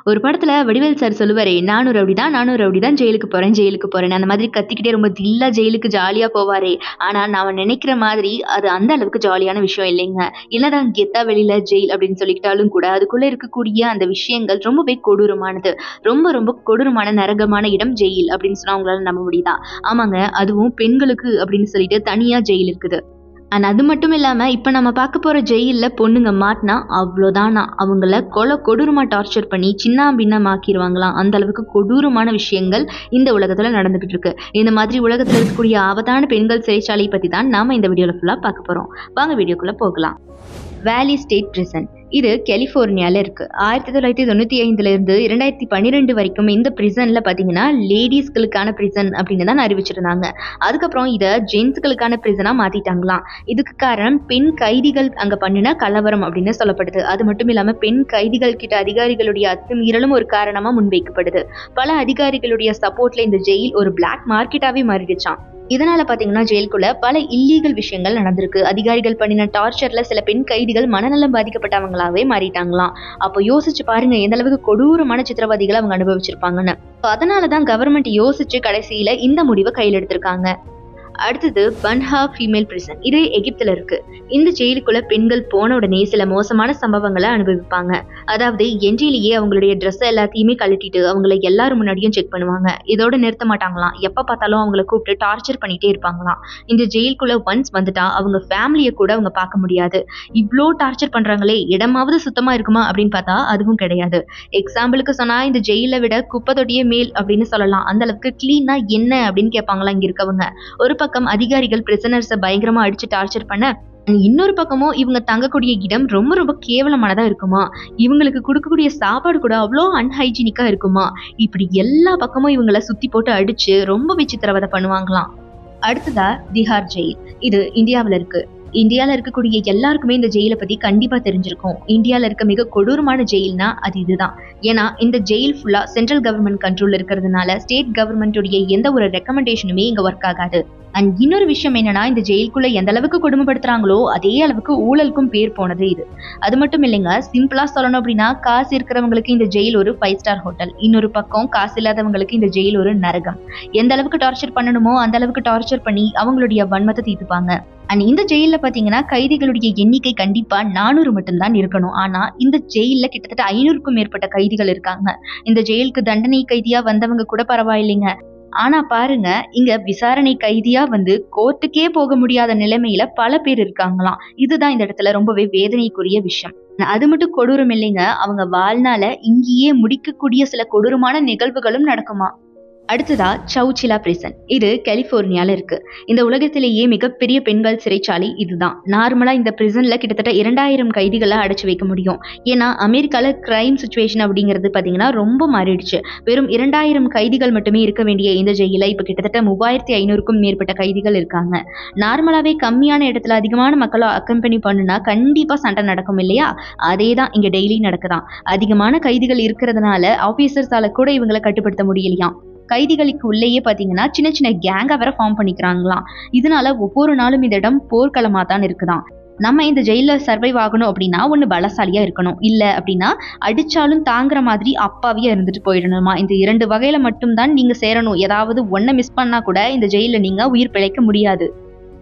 ஒரு படத்துல வடிவேல் சார் சொல்லுவாரே, "நானும் ரவுடி தான், நானும் ரவுடி தான், ஜெயிலுக்கு போறேன், ஜெயிலுக்கு போறேன்னு." அந்த மாதிரி கத்திக்கிட்டே ரொம்ப தில்லா ஜெயிலுக்கு ஜாலியா போவாரே. ஆனா நாம நினைக்கிற மாதிரி அது அந்த அளவுக்கு ஜாலியான விஷயம் இல்லைங்க. என்னதான் கெத்தா வெளியில ஜெயில் அப்படின்னு சொல்லிக்கிட்டாலும் கூட, அதுக்குள்ள இருக்கக்கூடிய அந்த விஷயங்கள் ரொம்பவே கொடூரமானது. ரொம்ப ரொம்ப கொடூரமான நரகமான இடம் ஜெயில் அப்படின்னு சொன்னா உங்களால நம்ப முடியுதா? ஆமாங்க. அதுவும் பெண்களுக்கு அப்படின்னு சொல்லிட்டு தனியா ஜெயில் இருக்குது. அண்ட் அது மட்டும் இல்லாம, இப்ப நம்ம பார்க்க போற ஜெயில்ல பொண்ணுங்க மாட்னா அவ்ளோதானா, அவங்கள கொடூரமா டார்ச்சர் பண்ணி சின்னாபின்னமாக்கிருவாங்களாம். அந்த அளவுக்கு கொடூரமான விஷயங்கள் இந்த உலகத்துல நடந்துகிட்டு இருக்கு. இந்த மாதிரி உலகத்துல இருக்கக்கூடிய ஆபத்தான பெண்கள் சிறைச்சாலை பத்தி தான் நாம இந்த வீடியோல ஃபுல்லா பார்க்க போறோம். வாங்க வீடியோக்குள்ள போகலாம். வேலி ஸ்டேட் பிரிசன் இது கலிபோர்னியால இருக்கு. 1995 இருந்து 2012 வரைக்கும் இந்த பிரிசன்ல பாத்தீங்கன்னா லேடிஸ்களுக்கான பிரிசன் அப்படின்னு தான் அறிவிச்சிருந்தாங்க. அதுக்கப்புறம் இத ஜென்ஸ்களுக்கான பிரிசனா மாத்திட்டாங்களாம். இதுக்கு காரணம் பெண் கைதிகள் அங்க பண்ணின கலவரம் அப்படின்னு சொல்லப்படுது. அது மட்டும் இல்லாம பெண் கைதிகள் கிட்ட அதிகாரிகளுடைய அத்துமீறலும் ஒரு காரணமா முன்வைக்கப்படுது. பல அதிகாரிகளுடைய சப்போர்ட்ல இந்த ஜெயில் ஒரு பிளாக் மார்க்கெட்டாவே மாறிடுச்சாம். இதனால பாத்தீங்கன்னா ஜெயிலுக்குள்ள பல இல்லீகல் விஷயங்கள் நடந்திருக்கு. அதிகாரிகள் பண்ணின டார்ச்சர்ல சில பெண் கைதிகள் மனநலம் பாதிக்கப்பட்டவங்களாவே மாறிட்டாங்களாம். அப்போ யோசிச்சு பாருங்க எந்த அளவுக்கு கொடூரமான சித்திரவதைகளை அவங்க அனுபவிச்சிருப்பாங்கன்னு. அதனாலதான் கவர்மெண்ட் யோசிச்சு கடைசியில இந்த முடிவை கையில் எடுத்திருக்காங்க. அடுத்தது பன்ஹா ஃபீமேல் பிரிசன். இது எகிப்துல இருக்கு. இந்த ஜெயிலுக்குள்ள பெண்கள் போன உடனே சில மோசமான சம்பவங்களை அனுபவிப்பாங்க. அதாவது என்ட்ரிலேயே அவங்களுடைய ட்ரெஸ் எல்லாத்தையுமே கழட்டிட்டு அவங்கள எல்லாரும் முன்னாடியும் செக் பண்ணுவாங்க. இதோட நிறுத்த மாட்டாங்களாம். எப்ப பார்த்தாலும் அவங்கள கூப்பிட்டு டார்ச்சர் பண்ணிட்டே இருப்பாங்களாம். இந்த ஜெயிலுக்குள்ள ஒன்ஸ் வந்துட்டா அவங்க ஃபேமிலியை கூட அவங்க பார்க்க முடியாது. இவ்ளோ டார்ச்சர் பண்றாங்களே, இடமாவது சுத்தமா இருக்குமா அப்படின்னு பார்த்தா அதுவும் கிடையாது. எக்ஸாம்பிளுக்கு சொன்னா இந்த ஜெயிலை விட குப்பை தொட்டியே மேல் அப்படின்னு சொல்லலாம். அந்த அளவுக்கு கிளீனா என்ன அப்படின்னு கேட்பாங்களா இங்க இருக்கவங்க. ஒரு பக்கம் அதிகாரிகள் பிரிசனர்ஸை பயங்கரமா அடிச்சு டார்ச்சர் பண்ண, இன்னொரு பக்கமும் இவங்க தங்கக்கூடிய இடம் ரொம்ப ரொம்ப கேவலமானதா இருக்குமா, இவங்களுக்கு கொடுக்கக்கூடிய சாப்பாடு கூட அவ்வளோ அன்ஹைஜீனிக்கா இருக்குமா, இப்படி எல்லா பக்கமும் இவங்களை சுத்தி போட்டு அடிச்சு ரொம்ப விசித்திரவதை பண்ணுவாங்களாம். அடுத்ததா திஹார் ஜெயில். இது இந்தியாவில் இருக்கு. இந்தியாவில் இருக்கக்கூடிய எல்லாருக்குமே இந்த ஜெயிலை பத்தி கண்டிப்பா தெரிஞ்சிருக்கும். இந்தியாவில் இருக்க மிக கொடூரமான ஜெயில்னா அது இதுதான். ஏன்னா இந்த ஜெயில் ஃபுல்லா சென்ட்ரல் கவர்மெண்ட் கண்ட்ரோல் இருக்கிறதுனால ஸ்டேட் கவர்மெண்ட்டுடைய எந்த ஒரு ரெக்கமெண்டேஷனுமே இங்க ஒர்க் ஆகாது. அண்ட் இன்னொரு விஷயம் என்னன்னா, இந்த ஜெயிலுக்குள்ள எந்த அளவுக்கு கொடுமைப்படுத்துறாங்களோ அதே அளவுக்கு ஊழலுக்கும் பேர் போனது இது. அது மட்டும் இல்லைங்க, சிம்பிளா சொல்லணும் அப்படின்னா காசு இருக்கிறவங்களுக்கு இந்த ஜெயில் ஒரு 5 ஸ்டார் ஹோட்டல், இன்னொரு பக்கம் காசு இல்லாதவங்களுக்கு இந்த ஜெயில் ஒரு நரகம். எந்த அளவுக்கு டார்ச்சர் பண்ணணுமோ அந்த அளவுக்கு டார்ச்சர் பண்ணி அவங்களுடைய வன்மத்தை தீர்த்துப்பாங்க. அண்ட் இந்த ஜெயில பாத்தீங்கன்னா கைதிகளுடைய எண்ணிக்கை கண்டிப்பா 400 மட்டும்தான் இருக்கணும். ஆனா இந்த ஜெயில கிட்டத்தட்ட 500க்கும் மேற்பட்ட கைதிகள் இருக்காங்க. இந்த ஜெயிலுக்கு தண்டனை கைதியா வந்தவங்க கூட பரவாயில்லைங்க. ஆனா பாருங்க, இங்க விசாரணை கைதியா வந்து கோர்ட்டுக்கே போக முடியாத நிலைமையில பல பேர் இருக்காங்களாம். இதுதான் இந்த இடத்துல ரொம்பவே வேதனைக்குரிய விஷயம். அது மட்டும் கொடூரம் இல்லைங்க, அவங்க வாழ்நாள இங்கேயே முடிக்கக்கூடிய சில கொடூரமான நிகழ்வுகளும் நடக்குமா. அடுத்ததா சவுச்சிலா பிரிசன். இது கலிபோர்னியால இருக்கு. இந்த உலகத்திலேயே மிகப்பெரிய பெண்கள் சிறைச்சாலை இதுதான். நார்மலா இந்த பிரிசன்ல கிட்டத்தட்ட 2000 கைதிகளை அடைச்சு வைக்க முடியும். ஏன்னா அமெரிக்கால கிரைம் சிச்சுவேஷன் அப்படிங்கிறது பாத்தீங்கன்னா ரொம்ப மாறிடுச்சு. வெறும் 2000 கைதிகள் மட்டுமே இருக்க வேண்டிய இந்த ஜெயில இப்ப கிட்டத்தட்ட 3500க்கும் மேற்பட்ட கைதிகள் இருக்காங்க. நார்மலாவே கம்மியான இடத்துல அதிகமான மக்களை அக்கம்பெனி பண்ணுனா கண்டிப்பா சண்டை நடக்கும் இல்லையா, அதேதான் இங்க டெய்லி நடக்குதான். அதிகமான கைதிகள் இருக்கிறதுனால ஆபீசர்ஸால கூட இவங்களை கட்டுப்படுத்த முடியலையாம். கைதிகளுக்கு உள்ளேயே பாத்தீங்கன்னா சின்ன சின்ன கேங்கா வேற ஃபார்ம் பண்ணிக்கிறாங்களாம். இதனால ஒவ்வொரு நாளும் இந்த இடம் போர்க்களமா தான் இருக்குதான். நம்ம இந்த ஜெயில சர்வைவ் ஆகணும் அப்படின்னா ஒண்ணு பலசாலியா இருக்கணும், இல்ல அப்படின்னா அடிச்சாலும் தாங்குற மாதிரி அப்பாவியா இருந்துட்டு போயிடணுமா. இந்த 2 வகையில மட்டும்தான் நீங்க சேரணும். ஏதாவது ஒன்ன மிஸ் பண்ணா கூட இந்த ஜெயில நீங்க உயிர் பிழைக்க முடியாது.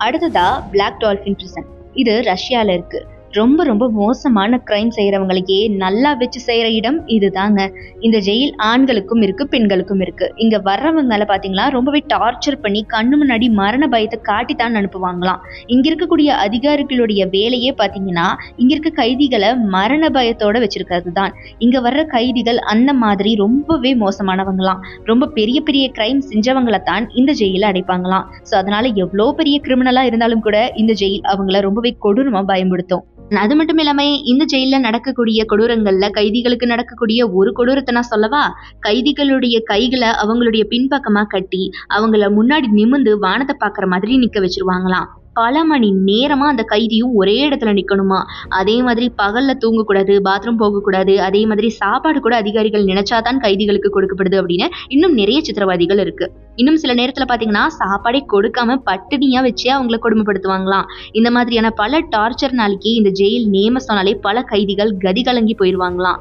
அடுத்ததா பிளாக் டால்பின் பிரிசன். இது ரஷ்யால இருக்கு. ரொம்ப ரொம்ப மோசமான கிரைம் செய்யறவங்களுக்கே நல்லா வச்சு செய்யற இடம் இதுதாங்க. இந்த ஜெயில் ஆண்களுக்கும் இருக்கு, பெண்களுக்கும் இருக்கு. இங்க வர்றவங்களை பாத்தீங்களா ரொம்பவே டார்ச்சர் பண்ணி கண்ணு முன்னாடி மரண பயத்தை காட்டித்தான் அனுப்புவாங்களாம். இங்க இருக்கக்கூடிய அதிகாரிகளுடைய வேலையே பாத்தீங்கன்னா இங்க இருக்க கைதிகளை மரண பயத்தோட வச்சிருக்கிறது தான். இங்க வர்ற கைதிகள் அந்த மாதிரி ரொம்பவே மோசமானவங்களாம். ரொம்ப பெரிய பெரிய கிரைம் செஞ்சவங்களை தான் இந்த ஜெயில அடைப்பாங்களாம். சோ அதனால எவ்வளவு பெரிய கிரிமினலா இருந்தாலும் கூட இந்த ஜெயில் அவங்கள ரொம்பவே கொடூரமா பயன்படுத்தும். அது மட்டும் இல்லாம இந்த ஜெயில நடக்கக்கூடிய கொடூரங்கள்ல கைதிகளுக்கு நடக்கக்கூடிய ஒரு கொடூரத்தை நான் சொல்லவா, கைதிகளுடைய கைகளை அவங்களுடைய பின்பக்கமா கட்டி அவங்கள முன்னாடி நிமிர்ந்து வானத்தை பாக்குற மாதிரி நிக்க வச்சிருவாங்களாம். பல மணி நேரமா அந்த கைதியும் ஒரே இடத்துல நிக்கணுமா. அதே மாதிரி பகல்ல தூங்கக்கூடாது, பாத்ரூம் போகக்கூடாது, அதே மாதிரி சாப்பாடு கூட அதிகாரிகள் நினைச்சாதான் கைதிகளுக்கு கொடுக்கப்படுது அப்படின்னு இன்னும் நிறைய சித்திரவதைகள் இருக்கு. இன்னும் சில நேரத்துல பாத்தீங்கன்னா சாப்பாடே கொடுக்காம பட்டினியா வச்சே அவங்களை கொடுமைப்படுத்துவாங்களாம். இந்த மாதிரியான பல டார்ச்சர்னாலேயே இந்த ஜெயில் நேம சொன்னாலே பல கைதிகள் கதி கலங்கி போயிருவாங்களாம்.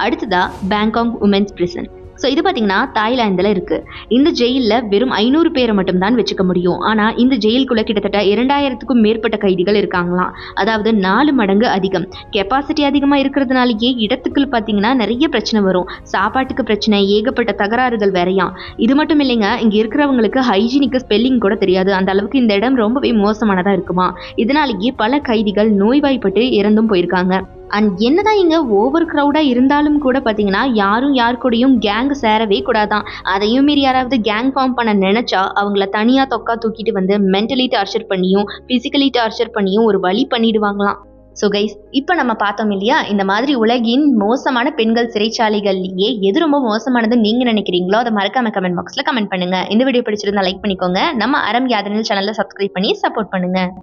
அடுத்ததா பேங்காக் உமன்ஸ் பிரிசன். ஸோ இது பார்த்தீங்கன்னா தாய்லாந்தில் இருக்குது. இந்த ஜெயிலில் வெறும் 500 பேரை மட்டும்தான் வச்சுக்க முடியும். ஆனால் இந்த ஜெயிலுக்குள்ளே கிட்டத்தட்ட 2000க்கும் மேற்பட்ட கைதிகள் இருக்காங்களாம். அதாவது 4 மடங்கு அதிகம். கெப்பாசிட்டி அதிகமாக இருக்கிறதுனாலேயே இடத்துக்குள் பார்த்தீங்கன்னா நிறைய பிரச்சனை வரும். சாப்பாட்டுக்கு பிரச்சனை, ஏகப்பட்ட தகராறுகள் வேறையாம். இது மட்டும் இல்லைங்க, இங்கே இருக்கிறவங்களுக்கு ஹைஜீனிக்கு ஸ்பெல்லிங் கூட தெரியாது. அந்த அளவுக்கு இந்த இடம் ரொம்பவே மோசமானதாக இருக்குமா. இதனாலேயே பல கைதிகள் நோய்வாய்ப்பட்டு இறந்தும் போயிருக்காங்க. அண்ட் என்னதான் இங்கே ஓவர் க்ரௌடாக இருந்தாலும் கூட பார்த்தீங்கன்னா யாரும் யார் கூடயும் கேங் சேரவே கூடாதான். அதையும் மீறி யாராவது கேங் ஃபார்ம் பண்ண நினச்சா அவங்கள தனியாக தொக்கா தூக்கிட்டு வந்து மென்டலி டார்ச்சர் பண்ணியும் ஃபிசிக்கலி டார்ச்சர் பண்ணியும் ஒரு வழி பண்ணிடுவாங்களாம். ஸோ கைஸ், இப்போ நம்ம பார்த்தோம் இல்லையா, இந்த மாதிரி உலகின் மோசமான பெண்கள் சிறைச்சாலைகள்லேயே எது ரொம்ப மோசமானதுன்னு நீங்கள் நினைக்கிறீங்களோ அதை மறக்காம கமெண்ட் பாக்ஸில் கமெண்ட் பண்ணுங்கள். இந்த வீடியோ பிடிச்சிருந்தா லைக் பண்ணிக்கோங்க. நம்ம அறம் யாதனில் சேனலில் சப்ஸ்கிரைப் பண்ணி சப்போர்ட் பண்ணுங்கள்.